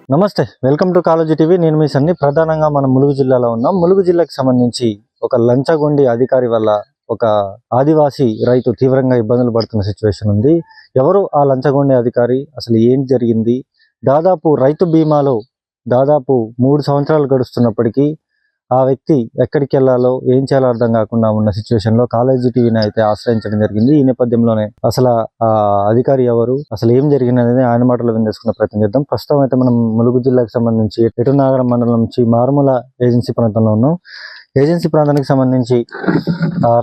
నమస్తే, welcome to college TV. నేను మీ సన్ని. ప్రధానంగా మనం ములుగు జిల్లాలో ఉన్నాం. ములుగు జిల్లాకి సంబంధించి ఒక లంచగొండి అధికారి వల్ల ఒక ఆదివాసీ రైతు తీవ్రంగా ఇబ్బందులు పడుతున్న సిచ్యువేషన్ ఉంది. ఎవరు ఆ లంచగొండి అధికారి, అసలు ఏం జరిగింది? దాదాపు రైతు బీమాలో దాదాపు 3 సంవత్సరాలు గడుస్తున్నప్పటికీ ఆ వ్యక్తి ఎక్కడికి వెళ్ళాలో ఏం చేయాలో అర్థం కాకుండా ఉన్న సిచ్యువేషన్ లో కాలేజీ టీవీని అయితే ఆశ్రయించడం జరిగింది. ఈ నేపథ్యంలోనే అసలు ఆ అధికారి ఎవరు, అసలు ఏం జరిగింది అనేది ఆయన మాటలో విందేసుకునే ప్రయత్నం చేద్దాం. ప్రస్తుతం అయితే మనం ములుగు జిల్లాకు సంబంధించి ఎటునాగరం మండలం నుంచి మారుమూల ఏజెన్సీ ప్రాంతంలో ఉన్నాం. ఏజెన్సీ ప్రాంతానికి సంబంధించి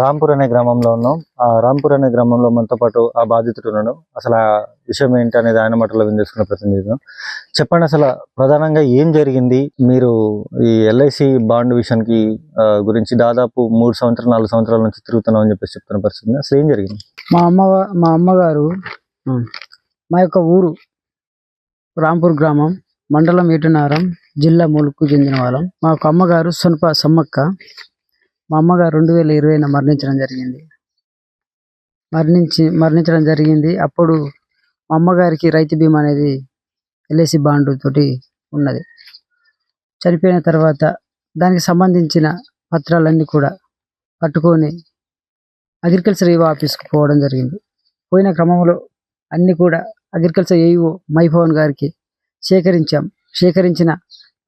రాంపూర్ అనే గ్రామంలో ఉన్నాం. ఆ రాంపూర్ అనే గ్రామంలో మనతో పాటు ఆ బాధితుడు ఉన్నాడు. అసలు ఆ విషయం ఏంటి అనేది ఆయన మాటలో విందేసుకునే ప్రయత్నం చేద్దాం. చెప్పండి, అసలు ప్రధానంగా ఏం జరిగింది? మీరు ఈ ఎల్ఐసి బాండ్ విషయానికి గురించి దాదాపు 3 సంవత్సరాలు 4 సంవత్సరాల నుంచి తిరుగుతున్నాం అని చెప్పేసి చెప్తున్న పరిస్థితి. అసలు ఏం జరిగింది? మా అమ్మగారు మా యొక్క ఊరు రాంపూర్ గ్రామం, మండలం ఏటునారం, జిల్లా ములుగుకు చెందిన వాళ్ళం. మా యొక్క అమ్మగారు సొనప సమ్మక్క. మా అమ్మగారు 2020 మరణించడం జరిగింది. మరణించడం జరిగింది. అప్పుడు మా అమ్మగారికి రైతు బీమా అనేది ఎల్ఐసి బాండ్ తోటి ఉన్నది. చనిపోయిన తర్వాత దానికి సంబంధించిన పత్రాలన్నీ కూడా పట్టుకొని అగ్రికల్చర్ ఏవో ఆఫీస్కి పోవడం జరిగింది. పోయిన క్రమంలో అన్ని కూడా అగ్రికల్చర్ ఏవో మైభవన్ గారికి సేకరించిన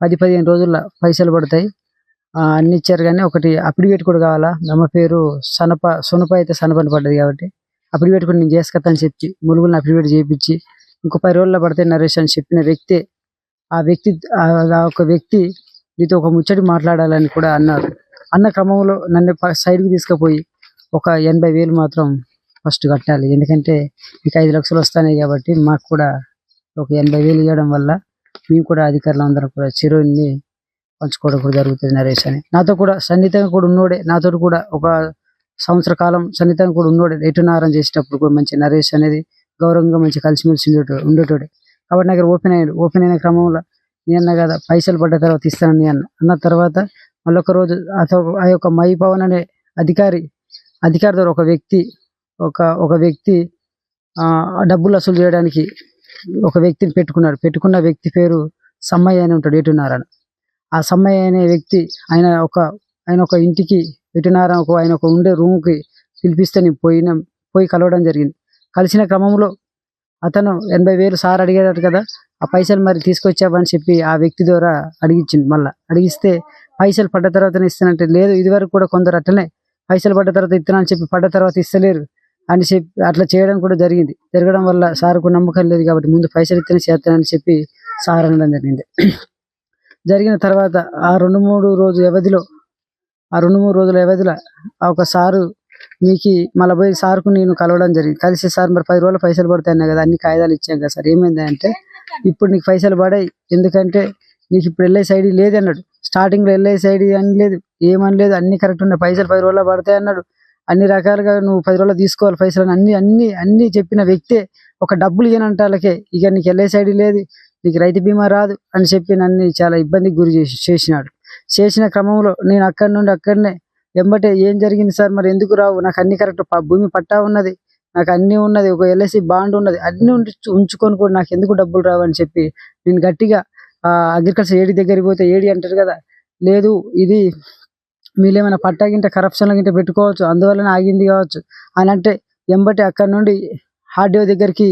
10-15 రోజుల్లో పైసలు పడతాయి అన్ని ఇచ్చారు. కానీ ఒకటి అఫిడవిట్ కూడా కావాలా, అమ్మ పేరు సొనప అయితే సనపని పడ్డది కాబట్టి అఫిడవిట్ కూడా నేను చేసుకొస్తాను చెప్పి ములుగులను అఫిడవిట్ చేయించి ఇంకో 10 రోజుల్లో పడతాయి నరేష్ అని చెప్పిన వ్యక్తే ఆ ఒక వ్యక్తి నీతో ఒక ముచ్చటి మాట్లాడాలని కూడా అన్నారు. అన్న క్రమంలో నన్ను సైడ్కి తీసుకుపోయి ఒక 80,000 మాత్రం ఫస్ట్ కట్టాలి, ఎందుకంటే మీకు 5 లక్షలు వస్తాయి కాబట్టి మాకు కూడా ఒక 80,000 ఇవ్వడం వల్ల మేము కూడా అధికారులు అందరం కూడా చిరుని పంచుకోవడం కూడా జరుగుతుంది నరేష్ అని. నాతో కూడా సన్నిహితంగా కూడా ఉన్నోడే, నాతో కూడా ఒక సంవత్సర కాలం సన్నిహితంగా కూడా ఉన్నోడే. ఎటునారం చేసేటప్పుడు కూడా మంచి నరేష్ అనేది గౌరవంగా మంచి కలిసిమెలిసి ఉండేటోడే కాబట్టి నాకు ఓపెన్ అయిన క్రమంలో నేను అన్న కదా పైసలు పడ్డ తర్వాత ఇస్తానని అన్న తర్వాత మళ్ళీ ఒక రోజు ఆ యొక్క మై పవన్ అనే అధికారి ద్వారా ఒక వ్యక్తి డబ్బులు వసూలు చేయడానికి ఒక వ్యక్తిని పెట్టుకున్న వ్యక్తి పేరు సమ్మయ్య అని ఉంటాడు ఎటునారాయణ. ఆ సమ్మయ్య అనే వ్యక్తి ఆయన ఒక ఇంటికి ఎటునారాయణ ఆయన ఒక ఉండే రూమ్కి పిలిపిస్తే నేను పోయి కలవడం జరిగింది. కలిసిన క్రమంలో అతను 80,000 సార్ అడిగాడు కదా, ఆ పైసలు మరి తీసుకొచ్చావని చెప్పి ఆ వ్యక్తి ద్వారా అడిగిచ్చింది. మళ్ళీ అడిగిస్తే పైసలు పడ్డ తర్వాతనే ఇస్తానంటే, లేదు ఇదివరకు కూడా కొందరు అట్లనే పైసలు పడ్డ తర్వాత ఇస్తానని చెప్పి పడ్డ తర్వాత ఇస్తలేరు అని చెప్పి అట్లా చేయడం కూడా జరగడం వల్ల సార్కు నమ్మకం లేదు కాబట్టి ముందు పైసలు ఇస్తేనే చేస్తానని చెప్పి సార్ అనడం జరిగిన తర్వాత ఆ 2-3 రోజుల వ్యవధిలో ఆ ఒక సారు మీకు మళ్ళీ పోయి సార్కు నేను కలవడం జరిగింది. కలిసి సార్ మరి 10 రోజులు పైసలు పడతాయి కదా, అన్ని కాగితాలు ఇచ్చాం కదా సార్, ఏమైంది అంటే ఇప్పుడు నీకు పైసలు పడాయి, ఎందుకంటే నీకు ఇప్పుడు ఎల్ఐసి ఐడి లేదు అన్నాడు. స్టార్టింగ్లో ఎల్ఐసి ఐడి అని లేదు, ఏమనలేదు, అన్ని కరెక్ట్ ఉన్నాయి, పైసలు 10 రోజుల్లో పడతాయి అన్నాడు. అన్ని రకాలుగా నువ్వు 10 రోజుల్లో తీసుకోవాలి పైసలు అన్ని చెప్పిన వ్యక్తే ఒక డబ్బులు ఇవ్వనంటాలకే ఇక నీకు ఎల్ఐసి ఐడి లేదు, నీకు రైతు బీమా రాదు అని చెప్పి నన్ను చాలా ఇబ్బందికి గురి చేసిన క్రమంలో నేను అక్కడనే ఎంబటే ఏం జరిగింది సార్, మరి ఎందుకు రావు, నాకు అన్ని కరెక్ట్, భూమి పట్టా ఉన్నది, నాకు అన్నీ ఉన్నది, ఒక ఎల్ఐసి బాండ్ ఉన్నది, అన్ని ఉంచుకొని కూడా నాకు ఎందుకు డబ్బులు రావు అని చెప్పి నేను గట్టిగా అగ్రికల్చర్ ఏడి దగ్గరికి పోతే ఏడి అంటారు కదా, లేదు ఇది మీరు ఏమైనా పట్టాగింటే కరప్షన్ల గింట పెట్టుకోవచ్చు అందువల్లనే ఆగింది కావచ్చు అని అంటే ఎంబటి అక్కడ నుండి ఆర్డీఓ దగ్గరికి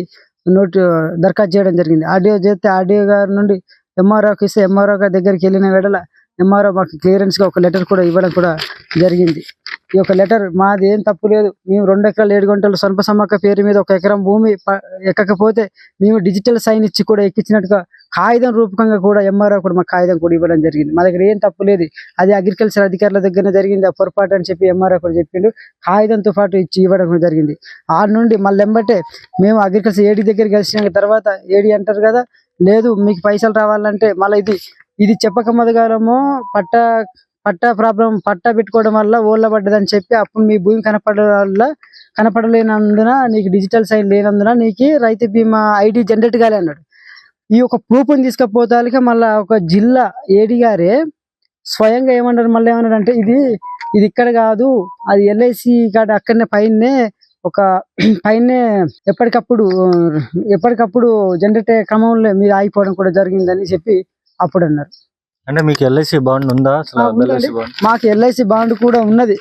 దరఖాస్తు చేయడం జరిగింది. ఆర్డీఓ చేస్తే ఆర్డీఓ గారి నుండి ఎంఆర్ఓకి ఇస్తే ఎంఆర్ఓ గారి దగ్గరికి వెళ్ళిన వేళ ఎంఆర్ఓ మాకు క్లియరెన్స్గా ఒక లెటర్ కూడా ఇవ్వడం కూడా జరిగింది. ఈ యొక్క లెటర్ మాది ఏం తప్పు లేదు, మేము 2 ఎకరాలు 7 గుంటలు సొనప సమ్మక్క పేరు మీద 1 ఎకరం భూమి ఎక్కకపోతే మేము డిజిటల్ సైన్ ఇచ్చి కూడా ఎక్కించినట్టుగా కాగితం రూపకంగా కూడా ఎంఆర్ఓ కూడా మాకు కాగితం కూడా ఇవ్వడం జరిగింది. మా దగ్గర ఏం తప్పు లేదు, అది అగ్రికల్చర్ అధికారుల దగ్గరనే జరిగింది, ఆ పొరపాటు అని చెప్పి ఎంఆర్ఓ కూడా చెప్పిండు. కాగితంతో పాటు ఇచ్చి ఇవ్వడం కూడా జరిగింది. ఆ నుండి మళ్ళీ ఎంబటే మేము అగ్రికల్చర్ ఏడి దగ్గరికి కలిసిన తర్వాత ఏడి అంటారు కదా, లేదు మీకు పైసలు రావాలంటే మళ్ళీ ఇది చెప్పక మొదగాలమో పట్టా ప్రాబ్లం, పట్టా పెట్టుకోవడం వల్ల ఓళ్ళ పడ్డదని చెప్పి అప్పుడు మీ భూమి కనపడలేనందున నీకు డిజిటల్ సైన్ లేనందున నీకు రైతు బీమా ఐడి జనరేట్ కాలే అన్నాడు. ఈ యొక్క ప్రూఫ్ని తీసుకపోతాలిక మళ్ళీ ఒక జిల్లా ఏడి గారే స్వయంగా ఏమన్నారు, మళ్ళీ ఏమన్నాడు అంటే ఇది ఇక్కడ కాదు, అది ఎల్ఐసి కార్డు అక్కడనే పైనే ఒక పైనే ఎప్పటికప్పుడు జనరేట్ అయ్యే క్రమంలో మీరు ఆగిపోవడం కూడా జరిగిందని చెప్పి అప్పుడు అన్నారు. అంటే మీకు ఎల్ఐసి బాండ్ ఉందా అసలు? ఉందండి. మాకు ఎల్ఐసి బాండ్ కూడా ఉన్నది.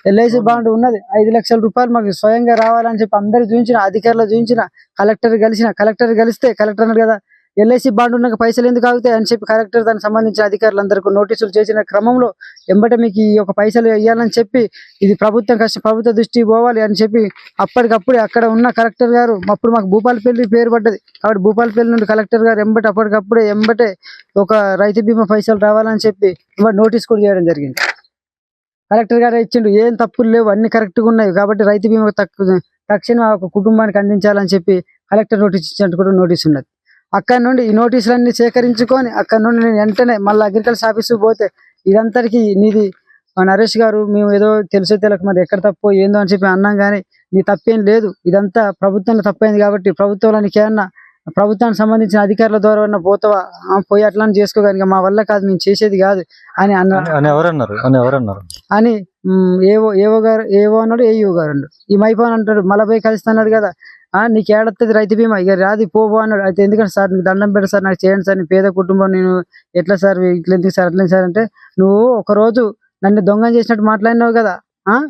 ఎల్ఐసి బాండ్ ఉన్నది. 5 లక్షల రూపాయలు మాకు స్వయంగా రావాలని చెప్పి అందరు చూపించిన, అధికారులు చూపించిన, కలెక్టర్ కలిస్తే కలెక్టర్ అన్నారు కదా ఎల్ఐసి బాండ్ ఉన్నాక పైసలు ఎందుకు ఆగుతాయి అని చెప్పి కలెక్టర్ దానికి సంబంధించిన అధికారులందరికీ నోటీసులు చేసిన క్రమంలో ఎంబటే మీకు ఈ ఒక పైసలు ఇవ్వాలని చెప్పి ఇది ప్రభుత్వ దృష్టికి పోవాలి అని చెప్పి అప్పటికప్పుడు అక్కడ ఉన్న కలెక్టర్ గారు అప్పుడు మాకు భూపాలపల్లి పేరు పడ్డది కాబట్టి భూపాలపల్లి నుండి కలెక్టర్ గారు ఎంబటే ఒక రైతు బీమా పైసలు రావాలని చెప్పి నోటీస్ కూడా చేయడం జరిగింది. కలెక్టర్ గారు ఇచ్చిండు, ఏం తప్పులు లేవు, అన్ని కరెక్ట్గా ఉన్నాయి కాబట్టి రైతు బీమా తక్షణం ఆ ఒక కుటుంబానికి అందించాలని చెప్పి కలెక్టర్ నోటీస్ ఇచ్చినట్టు కూడా నోటీస్ ఉన్నది. అక్కడ నుండి ఈ నోటీసులన్నీ సేకరించుకొని అక్కడ నుండి నేను వెంటనే మళ్ళీ అగ్రికల్చర్ ఆఫీస్కి పోతే ఇదంతటికి నీది నరేష్ గారు మేము ఏదో తెలుసో తెలియక మరి ఎక్కడ తప్పో ఏందో అని చెప్పి అన్నాం కానీ నీ తప్పేం లేదు, ఇదంతా ప్రభుత్వంలో తప్పైంది కాబట్టి ప్రభుత్వంలో నీకేమన్నా ప్రభుత్వానికి సంబంధించిన అధికారుల ద్వారా పోతావా పోయి అట్లా చేసుకోగలిగా మా వల్ల కాదు మేము చేసేది కాదు అని అని ఏవో అన్నాడు ఏఈఓ గారు అన్నాడు. ఈ మైపోన్ అంటాడు మళ్ళీ పోయి కలుస్తున్నాడు కదా నీకు ఏడత్తది రైతు బీమా ఇక రాది పో అన్నాడు. అయితే ఎందుకంటే సార్ నీకు దండం పెడతా సార్ నాకు చేయండి సార్ నీ పేద కుటుంబం నేను ఎట్లా సార్ ఇట్లా ఎందుకు సార్ అట్లా సార్ అంటే నువ్వు ఒకరోజు నన్ను దొంగ చేసినట్టు మాట్లాడినావు కదా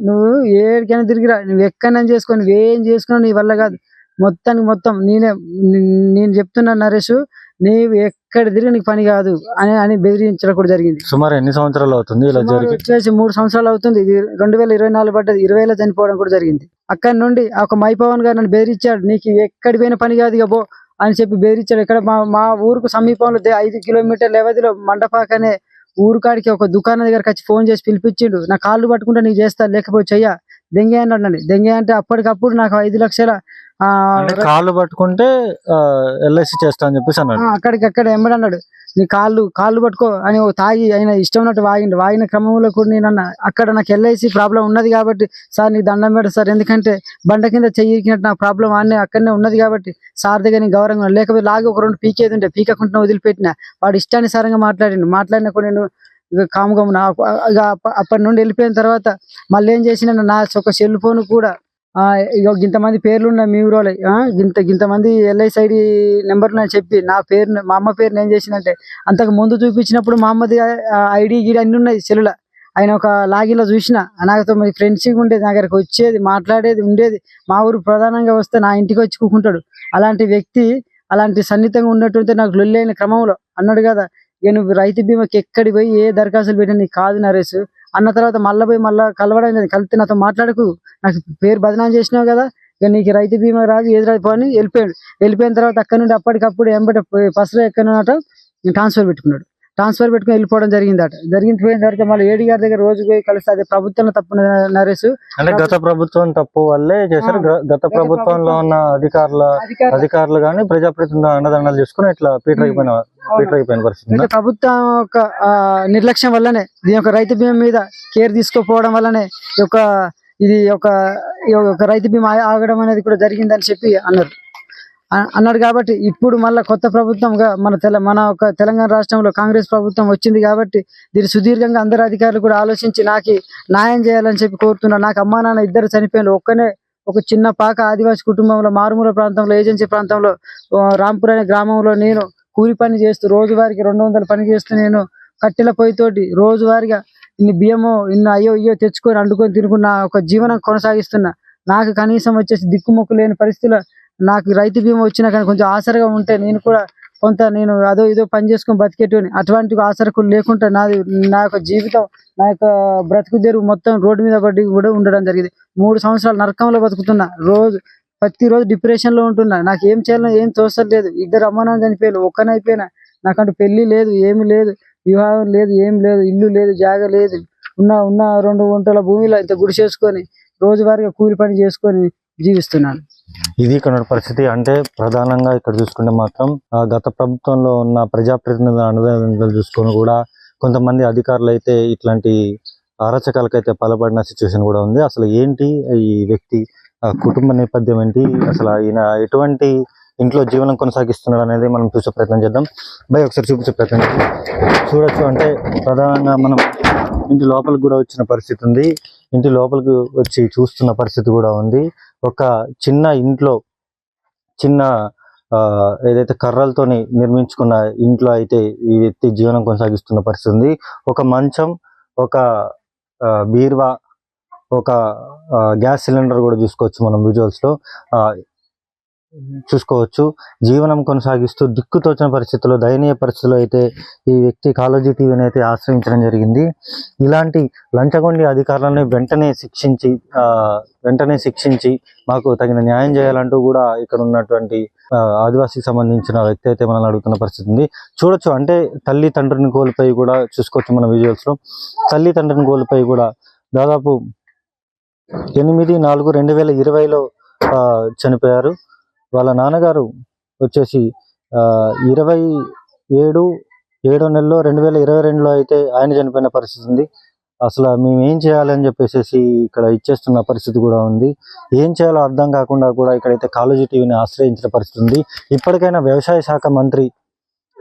నువ్వు ఏడికైనా తిరిగిరా నువ్వు ఎక్కడైనా చేసుకొని నువ్వేం చేసుకున్నావు నీ వల్ల కాదు మొత్తం నేను చెప్తున్నా నరేష్ నీవు ఎక్కడ తిరిగి నీకు పని కాదు అని బెదిరించడం కూడా జరిగింది. సుమారు ఎన్ని సంవత్సరాలు అవుతుంది? 3 సంవత్సరాలు అవుతుంది. ఇది 2024 పడ్డది, 2020 చనిపోవడం కూడా జరిగింది. అక్కడి నుండి ఒక మైపవన్ గారు నన్ను బెదిరించాడు, నీకు ఎక్కడి పోయిన పని కాదు ఇక పో అని చెప్పి బెదిరించాడు. ఇక్కడ మా ఊరుకు సమీపంలో 5 కిలోమీటర్ల వ్యవధిలో మండపాక అనే ఊరుకాడికి ఒక దుకాణం దగ్గరకు వచ్చి ఫోన్ చేసి పిలిపించిండు, నా కాళ్ళు పట్టుకుంటే నీకు చేస్తా లేకపోతే చెయ్య దెంగే అన్నాడు. దెంగే అంటే అప్పటికప్పుడు నాకు 5 లక్షల కాళ్ళు పట్టుకుంటే ఎల్ఐసి చేస్తా అని చెప్పేసి అన్నాడు. అక్కడ ఎంబడన్నాడు నీ కాళ్ళు పట్టుకో అని తాగి ఆయన ఇష్టం ఉన్నట్టు వాగిన క్రమంలో కూడా నేను అన్న అక్కడ నాకు ఎల్ఐసి ప్రాబ్లం ఉన్నది కాబట్టి సార్ నీకు దండం పెడతా సార్, ఎందుకంటే బండ కింద చెయ్యినట్టు నా ప్రాబ్లం అక్కడనే ఉన్నది కాబట్టి సార్ దగ్గర నేను గౌరవంగా లేకపోతే లాగి ఒక 2 పీకేది ఉంటే పీకకుండా వదిలిపెట్టిన వాడు ఇష్టానుసారంగా మాట్లాడినా కూడా నేను కాముగా అప్పటి నుండి వెళ్ళిపోయిన తర్వాత మళ్ళీ ఏం చేసిన నా ఒక సెల్ ఫోన్ కూడా ఇంతమంది పేర్లు ఉన్నాయి మీ ఊరోలో ఇంతమంది ఎల్ఐసి ఐడి నెంబర్లు అని చెప్పి మా అమ్మ పేరుని ఏం చేసినంటే అంతకు ముందు చూపించినప్పుడు మా అమ్మది ఐడి గీడి అన్ని ఉన్నాయి సెల్లుల ఆయన ఒక లాగిన్లో చూసిన నాతో ఫ్రెండ్షిప్ ఉండేది, నా దగ్గరకు వచ్చేది మాట్లాడేది ఉండేది, మా ఊరు ప్రధానంగా వస్తే నా ఇంటికి వచ్చి కూకుంటాడు. అలాంటి వ్యక్తి అలాంటి సన్నిహితంగా ఉన్నట్టు నాకు లొల్లైన క్రమంలో అన్నాడు కదా ఇక నువ్వు రైతు బీమాకి ఎక్కడి పోయి ఏ దరఖాస్తులు పెట్టినా నీకు కాదు నరేష్ అన్న తర్వాత మళ్ళీ కలవడం లేదు, కలిస్తే నాతో మాట్లాడకు నాకు పేరు బదనాం చేసినావు కదా ఇక నీకు రైతు బీమా రాదు ఏది రాదు అని వెళ్ళిపోయిన తర్వాత అక్కడ నుండి అప్పటికప్పుడు ఎంబట ఫస్ట్ ఎక్కడనట ట్రాన్స్ఫర్ పెట్టుకుని వెళ్ళిపోవడం జరిగిన తర్వాత మళ్ళీ ఏడి గారి దగ్గర రోజు పోయి కలిస్తే అది ప్రభుత్వంలో తప్పు నరేష్ అంటే గత ప్రభుత్వం తప్పు వల్లే చేశారు. గత ప్రభుత్వంలో ఉన్న అధికారులు కానీ ప్రజాప్రతినిధులు అండదండలు చేసుకుని ఇట్లా పీటర్ అయిపోయిన పరిస్థితి. ప్రభుత్వం యొక్క నిర్లక్ష్యం వల్లనే దీని యొక్క రైతు బీమా మీద కేర్ తీసుకోకపోవడం వల్లనే ఇది ఒక రైతు బీమా ఆగడం అనేది కూడా జరిగిందని చెప్పి అన్నాడు కాబట్టి ఇప్పుడు మళ్ళీ కొత్త ప్రభుత్వంగా మన ఒక తెలంగాణ రాష్ట్రంలో కాంగ్రెస్ ప్రభుత్వం వచ్చింది కాబట్టి దీని సుదీర్ఘంగా అందరు అధికారులు కూడా ఆలోచించి నాకు న్యాయం చేయాలని చెప్పి కోరుతున్నారు. నాకు అమ్మా నాన్న ఇద్దరు చనిపోయారు, ఒక చిన్న పాక ఆదివాసి కుటుంబంలో మారుమూల ప్రాంతంలో ఏజెన్సీ ప్రాంతంలో రాంపూర్ అనే గ్రామంలో నేను కూలి పని చేస్తూ రోజువారికి 200 పని చేస్తూ నేను కట్టెల పొయ్యితోటి రోజువారిగా ఇన్ని బియ్యమో అయ్యో తెచ్చుకొని వండుకొని తినుకున్న ఒక జీవనం కొనసాగిస్తున్నా. నాకు కనీసం వచ్చేసి దిక్కుమొక్కు లేని పరిస్థితిలో నాకు రైతు బీమా వచ్చినా కానీ కొంచెం ఆసరగా ఉంటే నేను కూడా కొంత నేను అదో ఇదో పని చేసుకొని బతికేటోని అటువంటి ఆసరకు లేకుండా నా యొక్క జీవితం నా యొక్క బ్రతుకు తెరువు మొత్తం రోడ్డు మీద పడి కూడా ఉండడం జరిగింది. 3 సంవత్సరాలు నరకంలో బతుకుతున్నా, ప్రతిరోజు డిప్రెషన్ లో ఉంటున్నా, నాకు ఏం చేయాలో ఏం తోసలేదు. 2 అమ్మానాలు చనిపోయారు, ఒక్కనైపోయినా, నాకంటూ పెళ్లి లేదు, ఏమి లేదు, వివాహం లేదు, ఏం లేదు, ఇల్లు లేదు, జాగ లేదు, ఉన్న 2 గుంటల భూమిలో ఇంత గుడి చేసుకొని రోజువారీగా కూలి పని చేసుకొని జీవిస్తున్నాను. ఇది ఇక్కడ పరిస్థితి. అంటే ప్రధానంగా ఇక్కడ చూసుకుంటే మాత్రం గత ప్రభుత్వంలో ఉన్న ప్రజాప్రతినిధుల అండదండలు చూసుకొని కూడా కొంతమంది అధికారులు అయితే ఇట్లాంటి అరాచకాలకైతే పాల్పడిన సిచ్యువేషన్ కూడా ఉంది. అసలు ఏంటి ఈ వ్యక్తి కుటుంబ నేపథ్యం ఏంటి, అసలు ఈయన ఎటువంటి ఇంట్లో జీవనం కొనసాగిస్తున్నాడు అనేది మనం చూసే ప్రయత్నం చేద్దాం. భయ్ ఒకసారి చూపించే ప్రయత్నం చేద్దాం. చూడొచ్చు అంటే ప్రధానంగా మనం ఇంటి లోపలికి కూడా వచ్చిన పరిస్థితి ఉంది. ఇంటి లోపలికి వచ్చి చూస్తున్న పరిస్థితి కూడా ఉంది. ఒక చిన్న ఇంట్లో చిన్న ఏదైతే కర్రలతోని నిర్మించుకున్న ఇంట్లో అయితే ఈ వ్యక్తి జీవనం కొనసాగిస్తున్న పరిస్థితి ఉంది. ఒక మంచం, ఒక బీరువా, ఒక గ్యాస్ సిలిండర్ కూడా చూసుకోవచ్చు మనం విజువల్స్ లో చూసుకోవచ్చు. జీవనం కొనసాగిస్తూ దిక్కుతోచిన పరిస్థితుల్లో, దయనీయ పరిస్థితుల్లో అయితే ఈ వ్యక్తి కాళోజీ టీవీని అయితే ఆశ్రయించడం జరిగింది. ఇలాంటి లంచగొండి అధికారులను వెంటనే శిక్షించి మాకు తగిన న్యాయం చేయాలంటూ కూడా ఇక్కడ ఉన్నటువంటి ఆదివాసీకి సంబంధించిన వ్యక్తి అయితే మనల్ని అడుగుతున్న పరిస్థితి ఉంది. చూడొచ్చు అంటే తల్లి తండ్రిని కోల్పోయి కూడా చూసుకోవచ్చు మన విజువల్స్ లో. తల్లి తండ్రిని కోల్పోయి కూడా దాదాపు 8/4/2020లో చనిపోయారు. వాళ్ళ నాన్నగారు వచ్చేసి 27 నెలలో 2022లో అయితే ఆయన చనిపోయిన పరిస్థితి ఉంది. అసలు మేము ఏం చేయాలని చెప్పేసి ఇక్కడ ఇచ్చేస్తున్న పరిస్థితి కూడా ఉంది. ఏం చేయాలో అర్థం కాకుండా కూడా ఇక్కడైతే కాళోజీ టీవీని ఆశ్రయించిన పరిస్థితి ఉంది. ఇప్పటికైనా వ్యవసాయ శాఖ మంత్రి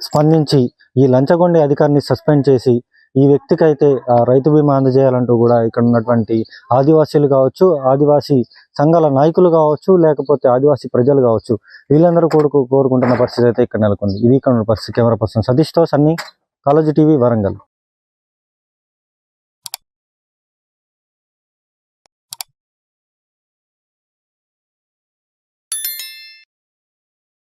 స్పందించి ఈ లంచగొండి అధికారిని సస్పెండ్ చేసి ఈ వ్యక్తికి అయితే రైతు బీమా అందజేయాలంటూ కూడా ఇక్కడ ఉన్నటువంటి ఆదివాసీలు కావచ్చు, ఆదివాసీ సంఘాల నాయకులు కావచ్చు, లేకపోతే ఆదివాసీ ప్రజలు కావచ్చు, వీళ్ళందరూ కోరుకుంటున్న పరిస్థితి అయితే ఇక్కడ నెలకొంది. ఇది ఇక్కడ ఉన్న పరిస్థితి. కెమెరా పర్సన్ సతీష్తో సన్నీ, కాళోజీ టీవీ, వరంగల్.